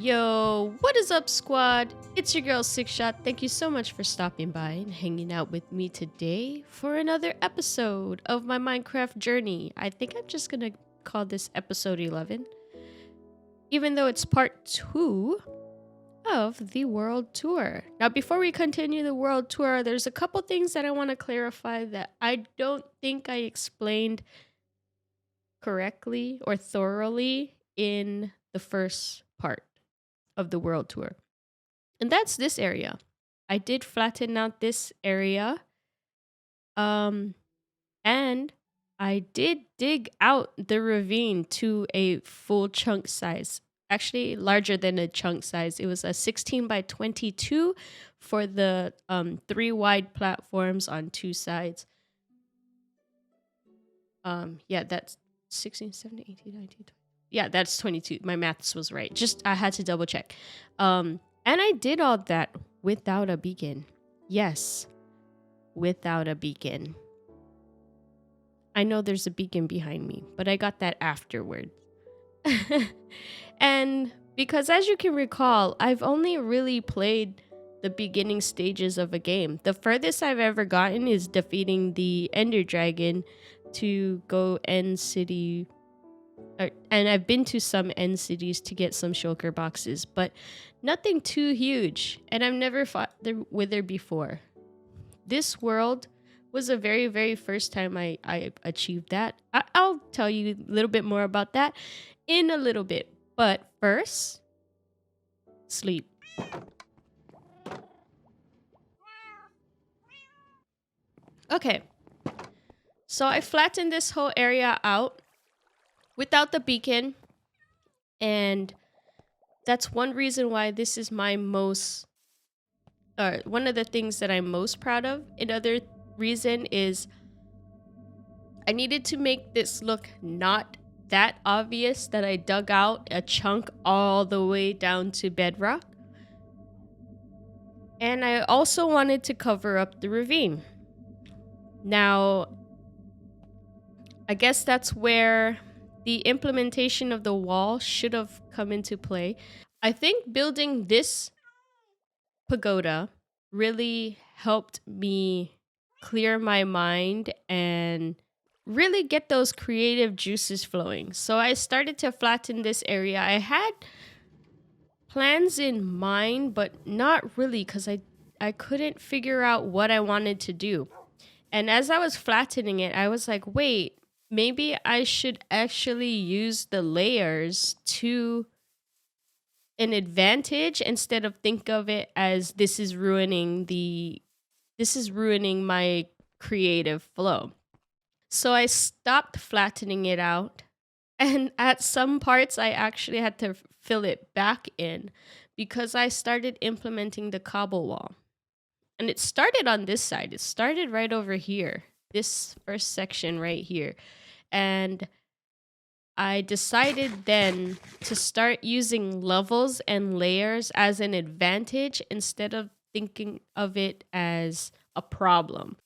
Yo, what is up, squad? It's your girl SiiCKSHOT. Thank you so much for stopping by and hanging out with me today for another episode of my Minecraft journey. I think I'm just gonna call this episode 11, even though it's part 2 of the world tour. Now, before we continue the world tour, there's a couple things that I want to clarify that I don't think I explained correctly or thoroughly in the first part of the world tour. And that's this area. I did flatten out this area. And I did dig out the ravine to a full chunk size. Actually, larger than a chunk size. It was a 16 by 22 for the 3 wide platforms on 2 sides. Yeah, that's 16, 17, 18, 19, 20. Yeah, that's 22. My maths was right. Just I had to double check. And I did all that without a beacon. Yes, without a beacon. I know there's a beacon behind me, but I got that afterward. And because as you can recall, I've only really played the beginning stages of a game. The furthest I've ever gotten is defeating the Ender Dragon to go end city. And I've been to some end cities to get some shulker boxes, but nothing too huge. And I've never fought the Wither before. This world was the very, very first time I achieved that. I'll tell you a little bit more about that in a little bit. But first, sleep. Okay. So I flattened this whole area out without the beacon, and that's one reason why this is my most one of the things that I'm most proud of. Another reason is I needed to make this look not that obvious that I dug out a chunk all the way down to bedrock, and I also wanted to cover up the ravine. Now I guess that's where the implementation of the wall should have come into play. I think building this pagoda really helped me clear my mind and really get those creative juices flowing. So I started to flatten this area. I had plans in mind, but not really, because I couldn't figure out what I wanted to do. And as I was flattening it, I was like, wait, maybe I should actually use the layers to an advantage instead of think of it as this is ruining my creative flow. So I stopped flattening it out, and at some parts I actually had to fill it back in because I started implementing the cobble wall. And it started on this side. It started right over here, this first section right here. And I decided then to start using levels and layers as an advantage instead of thinking of it as a problem.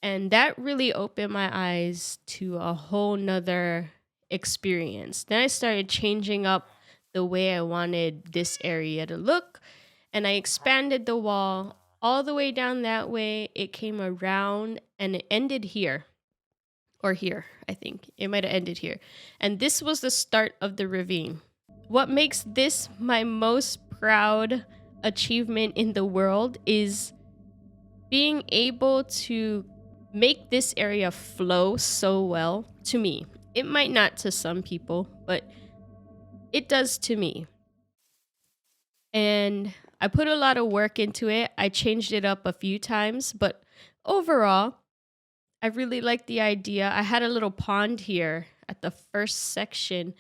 And that really opened my eyes to a whole nother experience. Then I started changing up the way I wanted this area to look, and I expanded the wall all the way down that way. It came around and it ended here. Or here, I think. It might have ended here. And this was the start of the ravine. What makes this my most proud achievement in the world is being able to make this area flow so well to me. It might not to some people, but it does to me. And I put a lot of work into it. I changed it up a few times, but overall, I really like the idea. I had a little pond here at the first section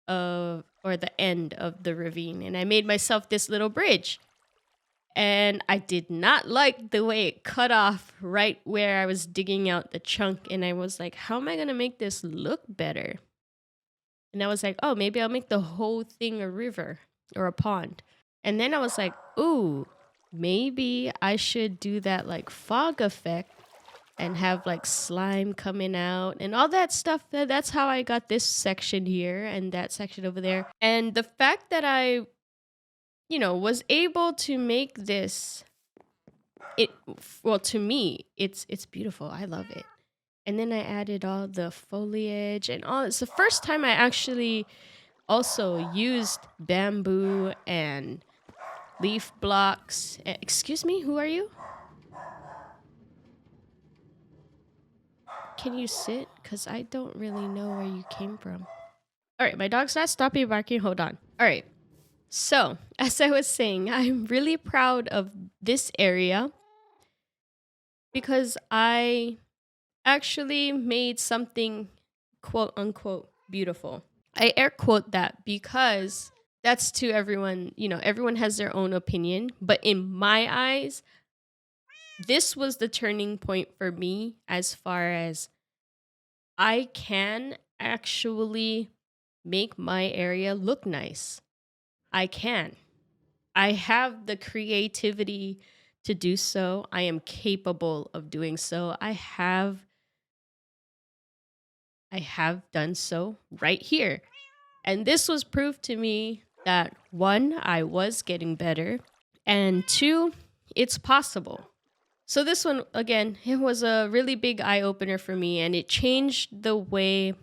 or the end of the ravine, and I made myself this little bridge. And I did not like the way it cut off right where I was digging out the chunk, and I was like, how am I going to make this look better? And I was like, oh, maybe I'll make the whole thing a river or a pond. And then I was like, ooh, maybe I should do that like fog effect and have like slime coming out and all that stuff. That's how I got this section here and that section over there. And the fact that I was able to make this to me, it's beautiful. I love it. And then I added all the foliage and all. It's the first time I actually also used bamboo and leaf blocks. Excuse me, who are you? Can you sit? Because I don't really know where you came from. All right, my dog's not stopping barking. Hold on. All right. So, as I was saying, I'm really proud of this area because I actually made something quote unquote beautiful. I air quote that because that's to everyone, everyone has their own opinion. But in my eyes, this was the turning point for me as far as I can actually make my area look nice. I can. I have the creativity to do so. I am capable of doing so. I have done so right here. And this was proof to me that one, I was getting better, and two, it's possible. So this one, again, it was a really big eye opener for me, and it changed the way,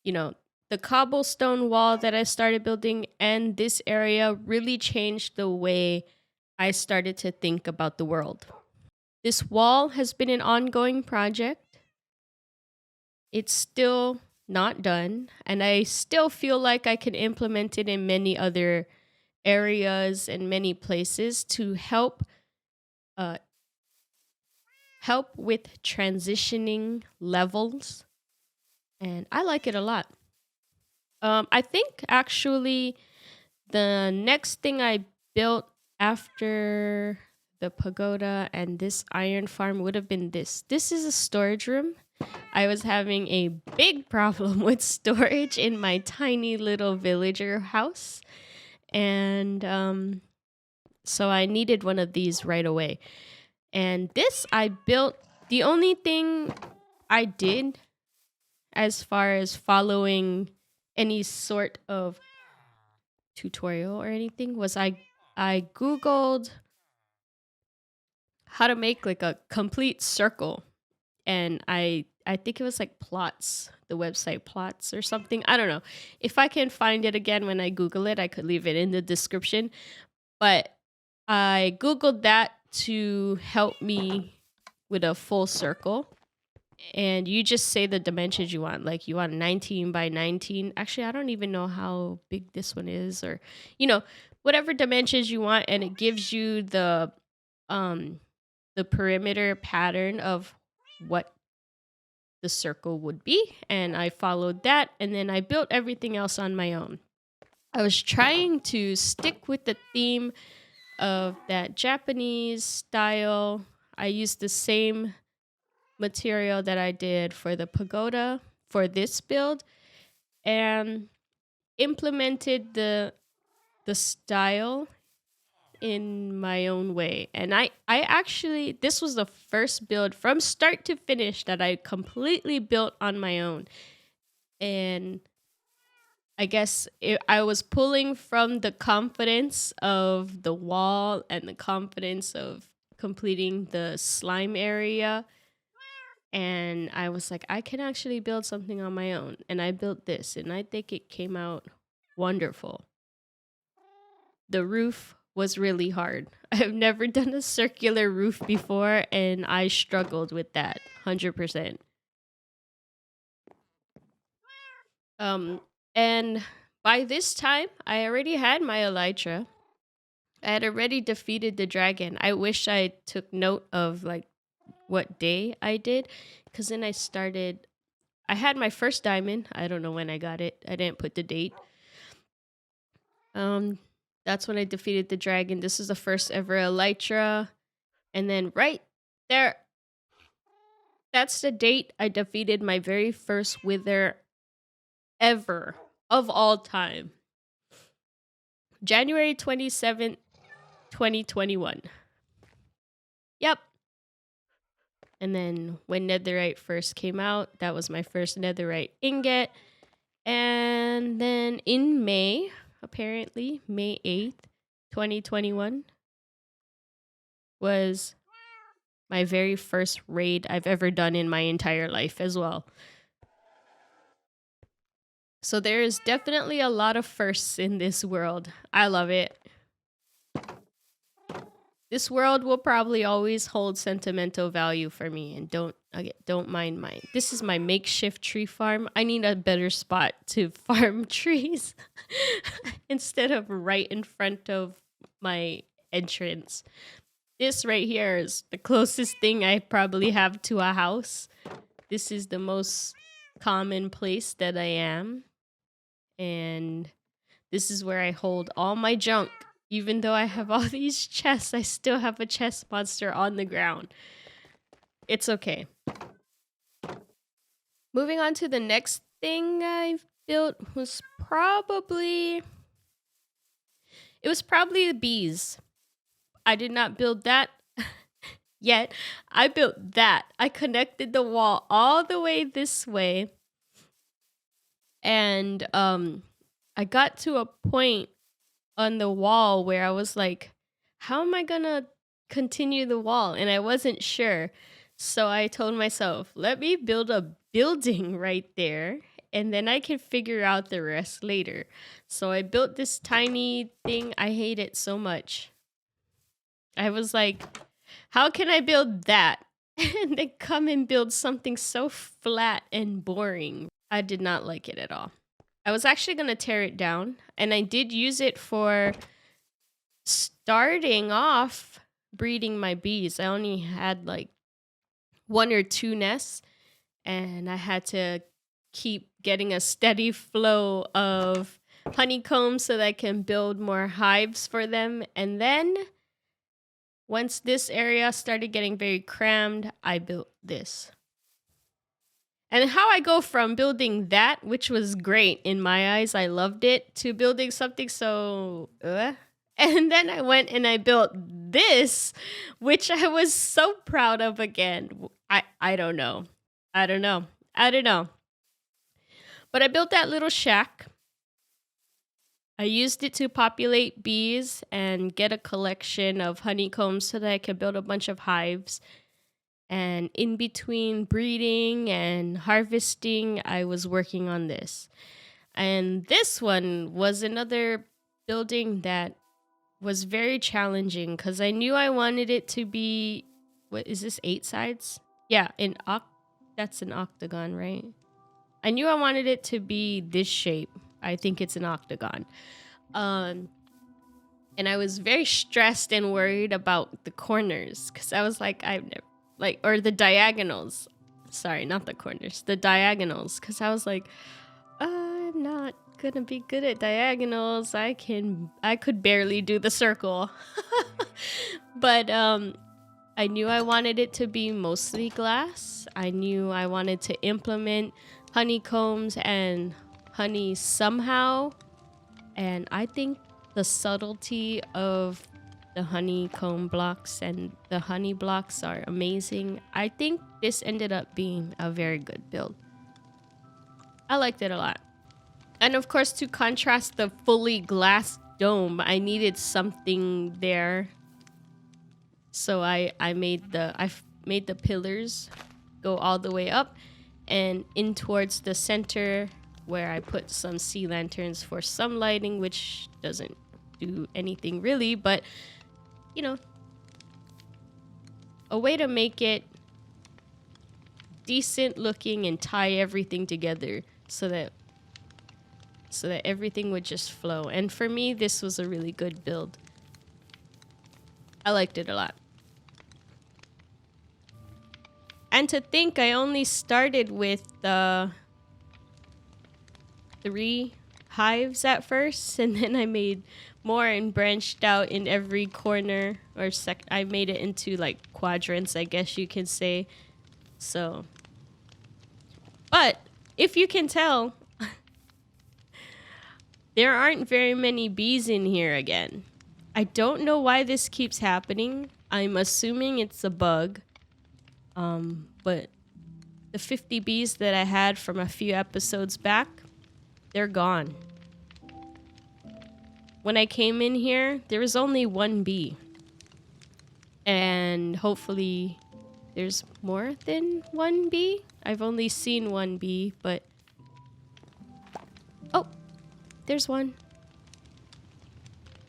the cobblestone wall that I started building and this area really changed the way I started to think about the world. This wall has been an ongoing project. It's still not done, and I still feel like I can implement it in many other areas and many places to help with transitioning levels, and I like it a lot. I think actually the next thing I built after the pagoda and this iron farm would have been this. This is a storage room. I was having a big problem with storage in my tiny little villager house. And so I needed one of these right away. And this I built. The only thing I did as far as following any sort of tutorial or anything was I Googled how to make like a complete circle, and I think it was like Plots, the website Plots or something. I don't know. If I can find it again when I Google it, I could leave it in the description. But I Googled that to help me with a full circle. And you just say the dimensions you want. Like you want 19 by 19. Actually, I don't even know how big this one is, or, whatever dimensions you want. And it gives you the perimeter pattern of what the circle would be. And I followed that. And then I built everything else on my own. I was trying to stick with the theme of that Japanese style. I used the same material that I did for the pagoda for this build and implemented the style in my own way. And I actually, this was the first build from start to finish that I completely built on my own. And I guess I was pulling from the confidence of the wall and the confidence of completing the slime area. And I was like, I can actually build something on my own. And I built this, and I think it came out wonderful. The roof was really hard. I've never done a circular roof before, and I struggled with that 100%. And by this time, I already had my elytra. I had already defeated the dragon. I wish I took note of like what day I did, because then I had my first diamond. I don't know when I got it. I didn't put the date. That's when I defeated the dragon. This is the first ever elytra. And then right there, that's the date I defeated my very first wither ever of all time. January 27th, 2021. Yep. And then when netherite first came out, that was my first netherite ingot. And then in May, apparently, May 8th, 2021 was my very first raid I've ever done in my entire life as well. So there is definitely a lot of firsts in this world. I love it. This world will probably always hold sentimental value for me, and don't mind mine. This is my makeshift tree farm. I need a better spot to farm trees instead of right in front of my entrance. This right here is the closest thing I probably have to a house. This is the most common place that I am. And this is where I hold all my junk. Even though I have all these chests, I still have a chest monster on the ground. It's okay. Moving on to the next thing I've built was probably the bees. I did not build that yet. I built that. I connected the wall all the way this way. And I got to a point on the wall where I was like, how am I gonna continue the wall? And I wasn't sure. So I told myself, let me build a building right there, and then I can figure out the rest later. So I built this tiny thing. I hate it so much. I was like, how can I build that? And then come and build something so flat and boring. I did not like it at all. I was actually going to tear it down, and I did use it for starting off breeding my bees. I only had like 1 or 2 nests, and I had to keep getting a steady flow of honeycombs so that I can build more hives for them. And then once this area started getting very crammed, I built this. And how I go from building that, which was great in my eyes, I loved it, to building something so... And then I went and I built this, which I was so proud of again. I don't know. I don't know. But I built that little shack. I used it to populate bees and get a collection of honeycombs so that I could build a bunch of hives. And in between breeding and harvesting, I was working on this. And this one was another building that was very challenging because I knew I wanted it to be, what is this, 8 sides? Yeah, that's an octagon, right? I knew I wanted it to be this shape. I think it's an octagon. And I was very stressed and worried about the corners because I was like, or the diagonals. Sorry, not the corners, the diagonals. Because I was like, I'm not gonna be good at diagonals. I could barely do the circle. But I knew I wanted it to be mostly glass. I knew I wanted to implement honeycombs and honey somehow. And I think the subtlety of the honeycomb blocks and the honey blocks are amazing. I think this ended up being a very good build. I liked it a lot. And of course, to contrast the fully glass dome, I needed something there. So I made the pillars go all the way up and in towards the center, where I put some sea lanterns for some lighting, which doesn't do anything really, but you know, a way to make it decent looking and tie everything together so that everything would just flow. And for me, this was a really good build. I liked it a lot. And to think I only started with 3 hives at first, and then I made more and branched out in every corner, or I made it into like quadrants, I guess you can say. So, but if you can tell, there aren't very many bees in here again. I don't know why this keeps happening. I'm assuming it's a bug. But the 50 bees that I had from a few episodes back, they're gone. when I came in here, there was only one bee. And hopefully there's more than one bee. I've only seen one bee, but... Oh, there's one.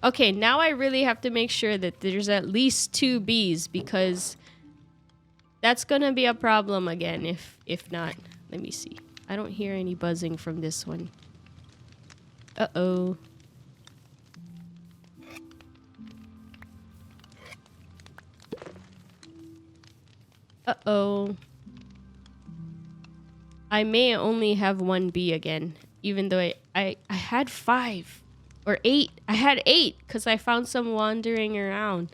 Okay, now I really have to make sure that there's at least 2 bees because that's gonna be a problem again if not. Let me see. I don't hear any buzzing from this one. Uh-oh. Uh-oh. I may only have 1 bee again, even though I had 5 or 8. I had 8 because I found some wandering around.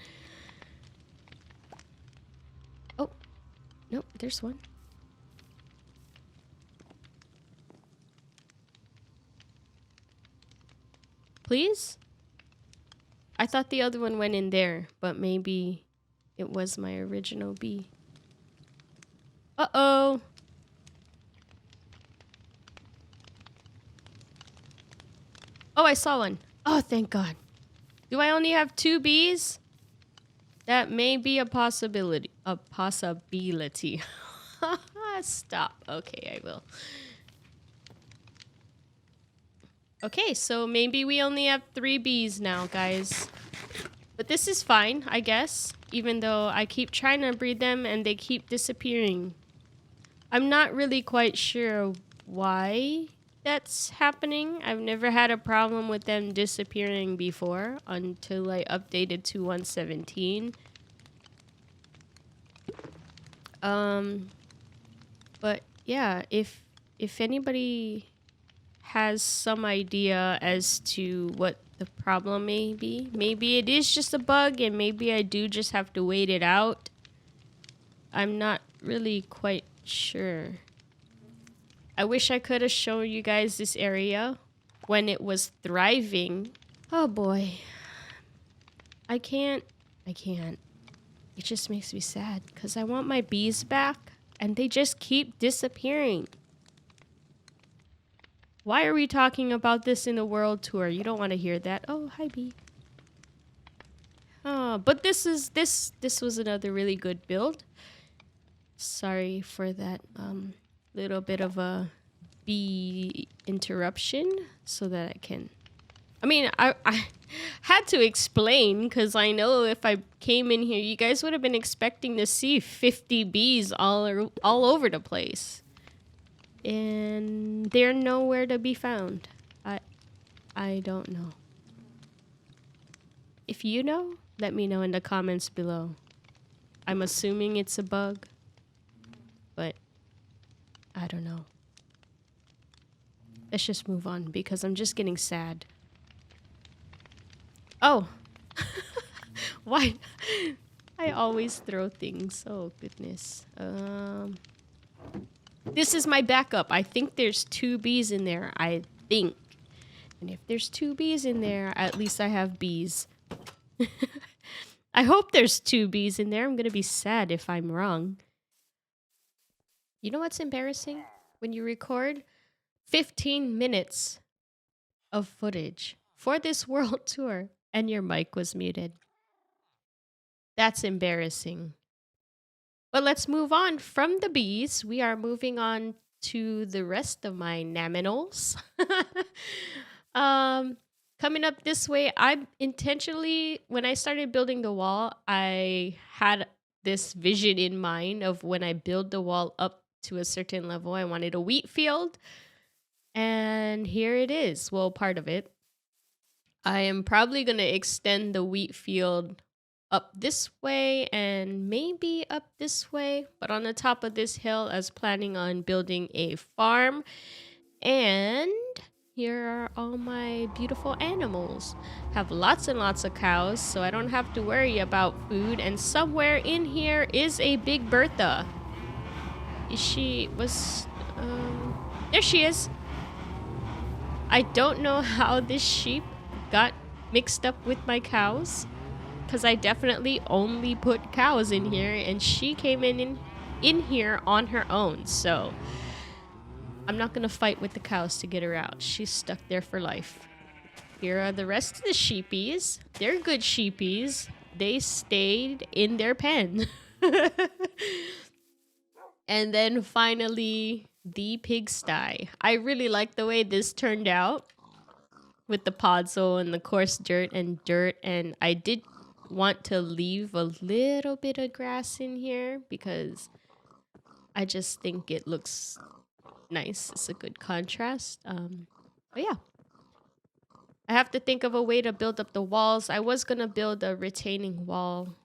Oh, nope, there's one. Please? I thought the other one went in there, but maybe it was my original bee. Uh-oh. Oh, I saw one. Oh, thank God. Do I only have 2 bees? That may be a possibility. A possibility. Stop. Okay, I will. Okay, so maybe we only have 3 bees now, guys. But this is fine, I guess. Even though I keep trying to breed them and they keep disappearing. I'm not really quite sure why that's happening. I've never had a problem with them disappearing before until I updated to 1.17. But yeah, if anybody has some idea as to what the problem may be, maybe it is just a bug and maybe I do just have to wait it out. I'm not really quite sure. I wish I could have shown you guys this area when it was thriving. Oh boy. I can't. It just makes me sad because I want my bees back and they just keep disappearing. Why are we talking about this in the world tour? You don't want to hear that. Oh, hi bee. Oh, but this was another really good build. Sorry for that little bit of a bee interruption so that I can... I mean, I had to explain because I know if I came in here, you guys would have been expecting to see 50 bees all over the place. And they're nowhere to be found. I don't know. If you know, let me know in the comments below. I'm assuming it's a bug, but I don't know. Let's just move on because I'm just getting sad. Oh. Why? I always throw things. Oh, goodness. This is my backup. I think there's 2 bees in there. I think. And if there's 2 bees in there, at least I have bees. I hope there's 2 bees in there. I'm going to be sad if I'm wrong. You know what's embarrassing? When you record 15 minutes of footage for this world tour and your mic was muted. That's embarrassing. But let's move on from the bees. We are moving on to the rest of my naminals. Coming up this way, I intentionally, when I started building the wall, I had this vision in mind of when I build the wall up to a certain level, I wanted a wheat field. And here it is. Well, part of it. I am probably going to extend the wheat field up this way and maybe up this way. But on the top of this hill, I was planning on building a farm. And here are all my beautiful animals. Have lots and lots of cows, so I don't have to worry about food. And somewhere in here is a Big Bertha. There she is. I don't know how this sheep got mixed up with my cows, because I definitely only put cows in here, and she came in here on her own. So I'm not gonna fight with the cows to get her out. She's stuck there for life Here are the rest of the sheepies. They're good sheepies. They stayed in their pen. And then finally, the pigsty. I really like the way this turned out with the podzol and the coarse dirt, and I did want to leave a little bit of grass in here because I just think it looks nice. It's a good contrast. But yeah. I have to think of a way to build up the walls. I was gonna build a retaining wall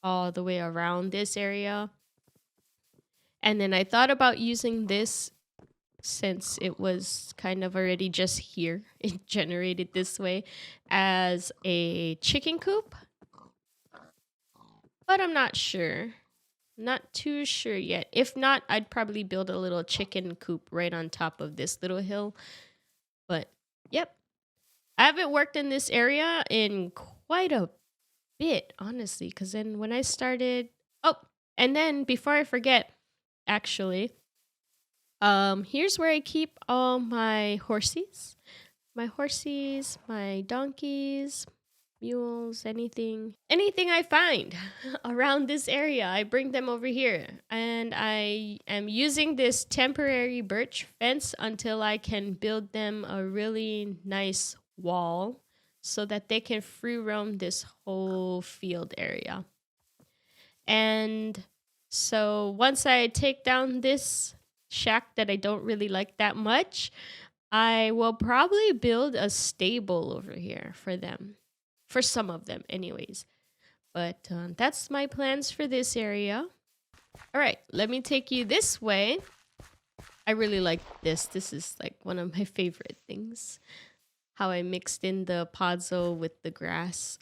all the way around this area. And then I thought about using this since it was kind of already just here. It generated this way as a chicken coop. But I'm not sure. Not too sure yet. If not, I'd probably build a little chicken coop right on top of this little hill. But yep. I haven't worked in this area in quite a bit, honestly, because then when I started... Oh, and then before I forget, actually, here's where I keep all my horsies. My donkeys, mules, anything I find around this area, I bring them over here. And I am using this temporary birch fence until I can build them a really nice wall so that they can free roam this whole field area. And so once I take down this shack that I don't really like that much, I will probably build a stable over here for them. For some of them anyways. But that's my plans for this area. All right, let me take you this way. I really like this. This is like one of my favorite things. How I mixed in the podzol with the grass.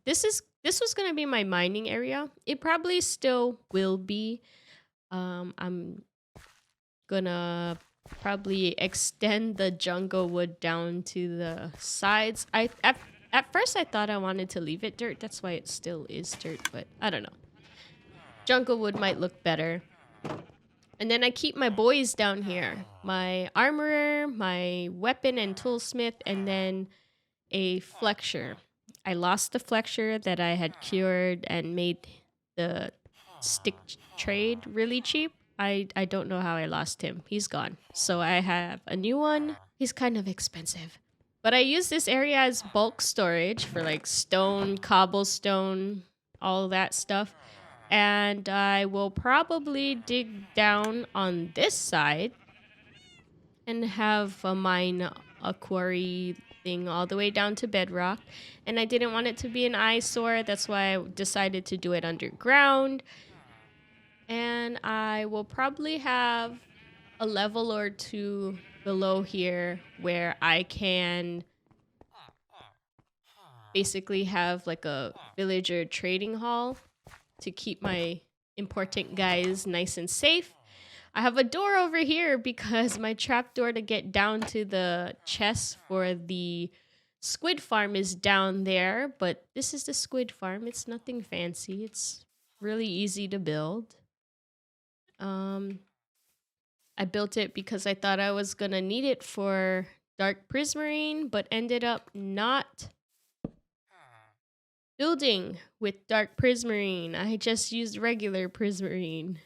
This was gonna be my mining area. It probably still will be. I'm gonna probably extend the jungle wood down to the sides. At first I thought I wanted to leave it dirt. That's why it still is dirt, but I don't know. Jungle wood might look better. And then I keep my boys down here. My armorer, my weapon and toolsmith, and then a flexure. I lost the flexure that I had cured and made the stick trade really cheap. I don't know how I lost him. He's gone. So I have a new one. He's kind of expensive. But I use this area as bulk storage for like stone, cobblestone, all that stuff. And I will probably dig down on this side and have a quarry thing all the way down to bedrock. And I didn't want it to be an eyesore. That's why I decided to do it underground. And I will probably have a level or two below here where I can basically have like a villager trading hall to keep my important guys nice and safe. I have a door over here because my trapdoor to get down to the chest for the squid farm is down there. But this is the squid farm. It's nothing fancy. It's really easy to build. I built it because I thought I was gonna need it for dark prismarine, but ended up not building with dark prismarine. I just used regular prismarine.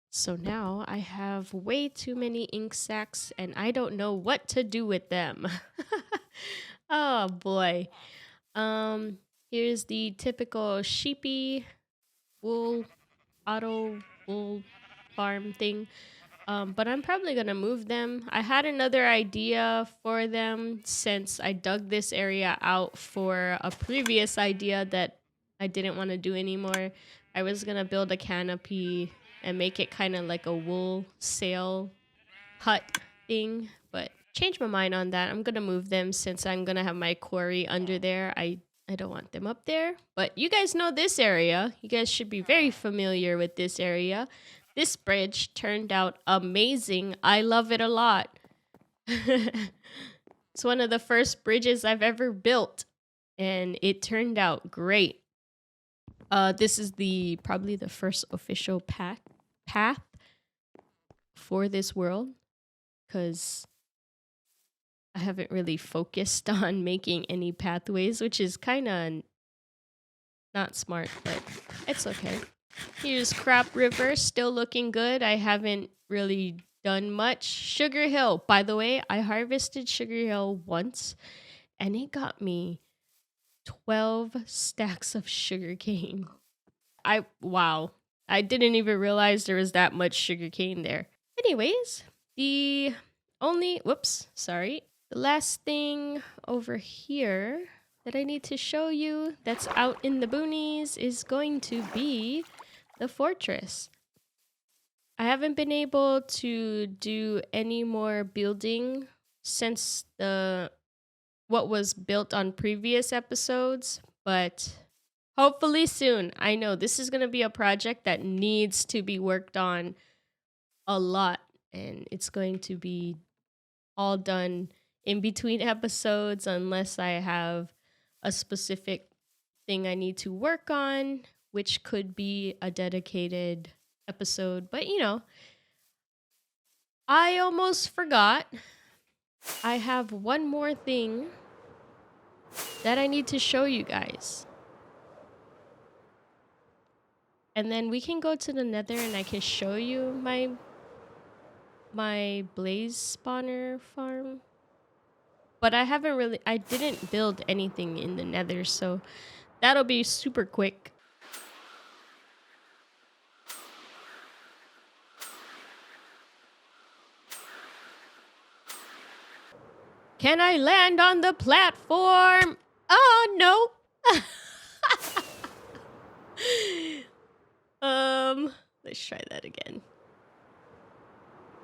So now I have way too many ink sacs and I don't know what to do with them. Oh boy. Here's the typical sheepy wool farm thing. But I'm probably gonna move them. I had another idea for them since I dug this area out for a previous idea that I didn't want to do anymore. I was gonna build a canopy and make it kind of like a wool sail hut thing, but changed my mind on that. I'm gonna move them since I'm gonna have my quarry under there. I don't want them up there, but you guys know this area. You guys should be very familiar with this area. This bridge turned out amazing. I love it a lot. It's one of the first bridges I've ever built, and it turned out great. This is probably the first official path for this world, because I haven't really focused on making any pathways, which is kind of not smart, but it's okay. Here's Crap River, still looking good. I haven't really done much. Sugar Hill, by the way, I harvested Sugar Hill once and it got me 12 stacks of sugar cane. Wow. I didn't even realize there was that much sugar cane there. Anyways, the last thing over here that I need to show you that's out in the boonies is going to be the fortress. I haven't been able to do any more building since what was built on previous episodes, but hopefully soon. I know this is going to be a project that needs to be worked on a lot, and it's going to be all done in between episodes unless I have a specific thing I need to work on, which could be a dedicated episode. But you know, I almost forgot. I have one more thing that I need to show you guys. And then we can go to the nether and I can show you my blaze spawner farm. But I didn't build anything in the nether, so that'll be super quick. Can I land on the platform? Oh, no. Let's try that again.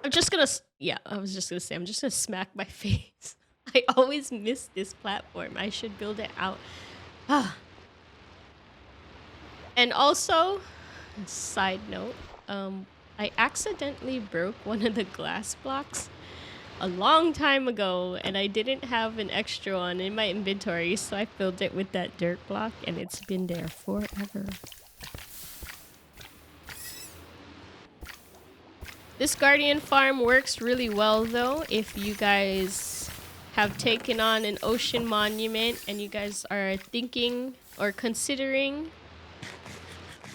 I was just gonna say, I'm just gonna smack my face. I always miss this platform. I should build it out. And also, side note, I accidentally broke one of the glass blocks a long time ago, and I didn't have an extra one in my inventory, so I filled it with that dirt block, and it's been there forever. This Guardian farm works really well, though, if you guys have taken on an ocean monument and you guys are thinking or considering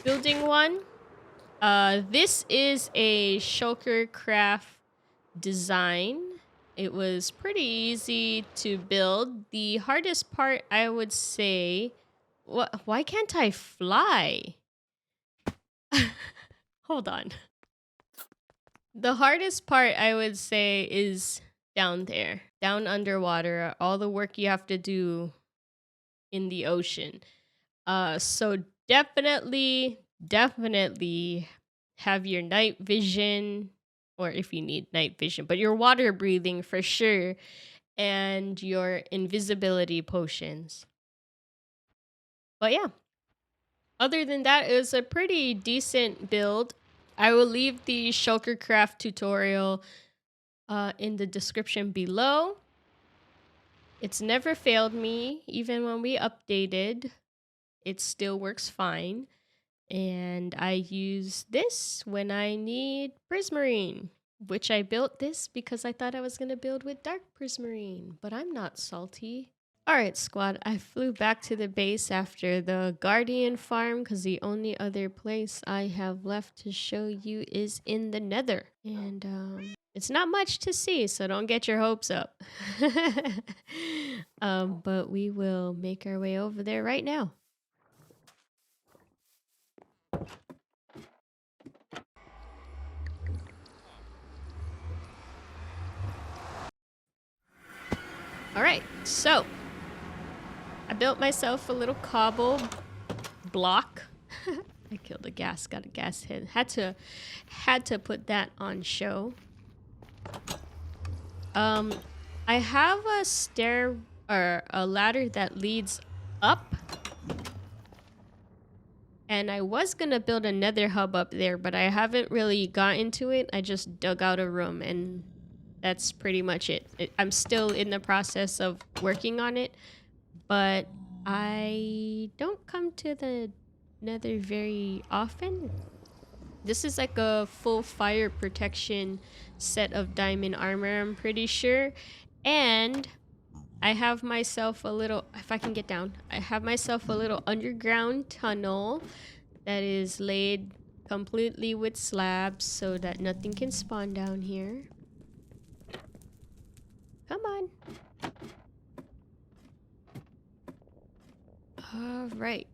building one. This is a shulker craft design. It was pretty easy to build. The hardest part, I would say, why can't I fly? Hold on. The hardest part, I would say, is down there, down underwater, all the work you have to do in the ocean. So definitely have your night vision, or if you need night vision, but your water breathing for sure, and your invisibility potions. But yeah, other than that, it was a pretty decent build. I will leave the shulker craft tutorial in the description below. It's never failed me, even when we updated. It still works fine. And I use this when I need prismarine, which I built this because I thought I was going to build with dark prismarine, but I'm not salty. Alright, squad, I flew back to the base after the Guardian farm because the only other place I have left to show you is in the nether. And it's not much to see, so don't get your hopes up. But we will make our way over there right now. Alright, so I built myself a little cobble block. I killed a ghast, got a ghast head. Had to put that on show. I have a stair or a ladder that leads up. And I was gonna build a nether hub up there, but I haven't really got into it. I just dug out a room and that's pretty much it. I'm still in the process of working on it, but I don't come to the nether very often. This is like a full fire protection set of diamond armor, I'm pretty sure. And I have myself a little, if I can get down, I have myself a little underground tunnel that is laid completely with slabs so that nothing can spawn down here. Come on. All right.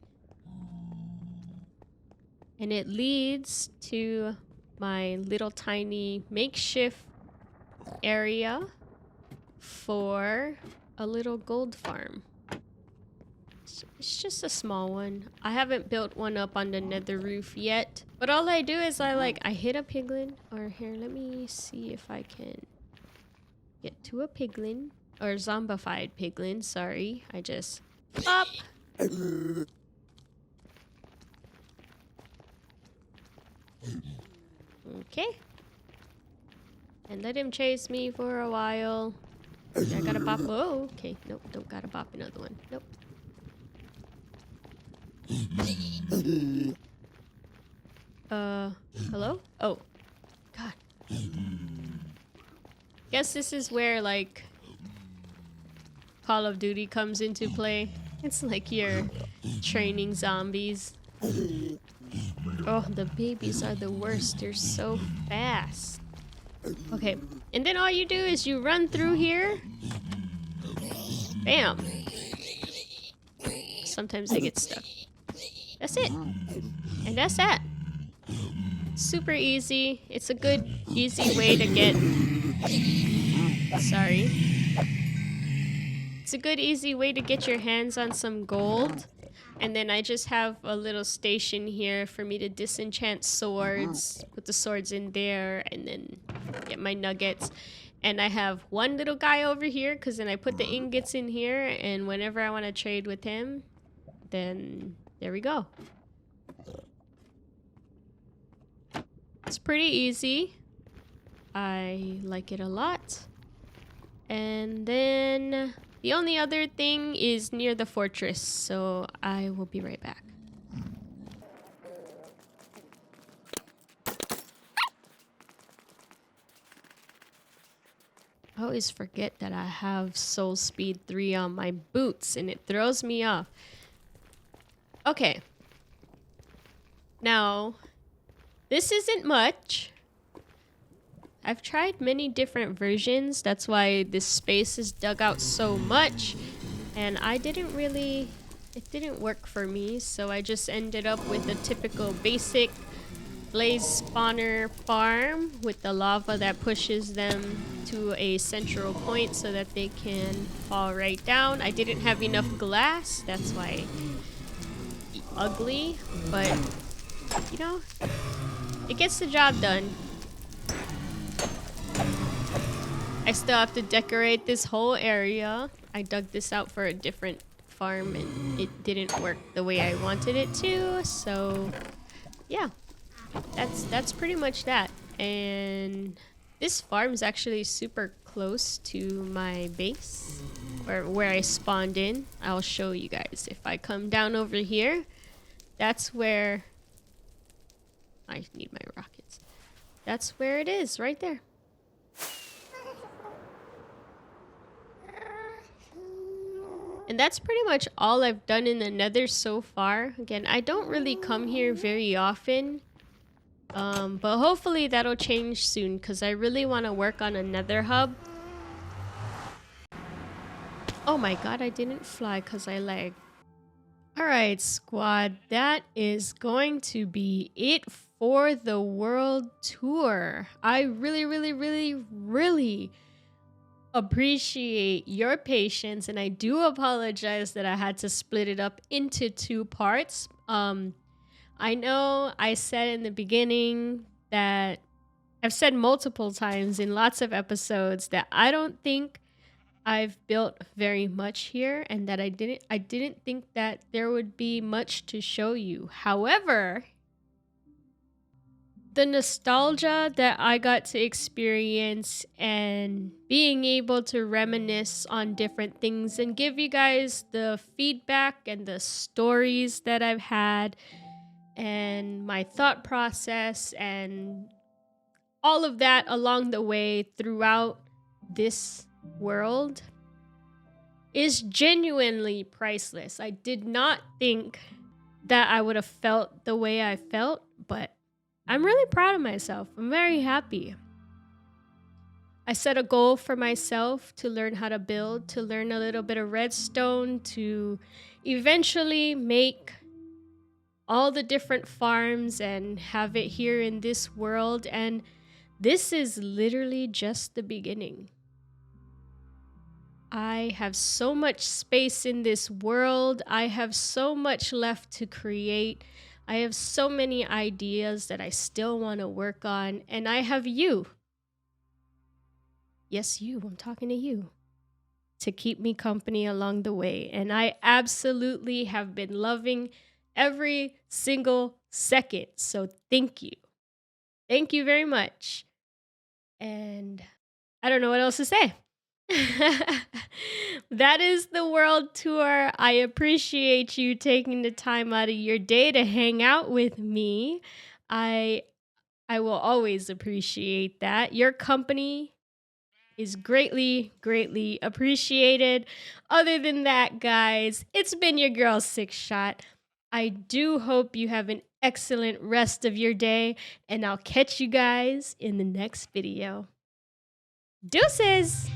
And it leads to my little tiny makeshift area for a little gold farm. It's just a small one. I haven't built one up on the nether roof yet. But all I do is I hit a piglin. Or here, let me see if I can get to a piglin. Or zombified piglin, sorry. I just pop. Okay. And let him chase me for a while. I gotta bop. Oh, okay. Nope, don't gotta bop another one. Nope. Hello? Oh. God. Guess this is where, like, Call of Duty comes into play. It's like you're training zombies. Oh, the babies are the worst. They're so fast. Okay. And then all you do is you run through here. Bam. Sometimes they get stuck. That's it. And that's that. Super easy. It's a good, easy way to get... Sorry. It's a good, easy way to get your hands on some gold. And then I just have a little station here for me to disenchant swords. Put the swords in there and then get my nuggets. And I have one little guy over here because then I put the ingots in here. And whenever I want to trade with him, then there we go. It's pretty easy. I like it a lot. And then the only other thing is near the fortress, so I will be right back. I always forget that I have Soul Speed 3 on my boots and it throws me off. Okay. Now, this isn't much. I've tried many different versions. That's why this space is dug out so much. And it didn't work for me. So I just ended up with a typical basic blaze spawner farm with the lava that pushes them to a central point so that they can fall right down. I didn't have enough glass. That's why it's ugly. But, you know, it gets the job done. I still have to decorate this whole area. I dug this out for a different farm and it didn't work the way I wanted it to. So, yeah, that's pretty much that. And this farm is actually super close to my base or where I spawned in. I'll show you guys. If I come down over here, that's where I need my rockets. That's where it is, right there. And that's pretty much all I've done in the nether so far. Again, I don't really come here very often. But hopefully that'll change soon because I really want to work on a nether hub. Oh my god, I didn't fly because I lagged. Alright, squad. That is going to be it for the world tour. I really appreciate your patience, and I do apologize that I had to split it up into 2 parts. I know I said in the beginning that I've said multiple times in lots of episodes that I don't think I've built very much here and that I didn't think that there would be much to show you. However, the nostalgia that I got to experience and being able to reminisce on different things and give you guys the feedback and the stories that I've had and my thought process and all of that along the way throughout this world is genuinely priceless. I did not think that I would have felt the way I felt, but I'm really proud of myself. I'm very happy. I set a goal for myself to learn how to build, to learn a little bit of redstone, to eventually make all the different farms and have it here in this world. And this is literally just the beginning. I have so much space in this world. I have so much left to create. I have so many ideas that I still want to work on. And I have you. Yes, you. I'm talking to you. To keep me company along the way. And I absolutely have been loving every single second. So thank you. Thank you very much. And I don't know what else to say. That is the world tour. I appreciate you taking the time out of your day to hang out with me. I will always appreciate that. Your company is greatly, greatly appreciated. Other than that, guys, it's been your girl SiiCKSHOT. I do hope you have an excellent rest of your day, and I'll catch you guys in the next video. Deuces!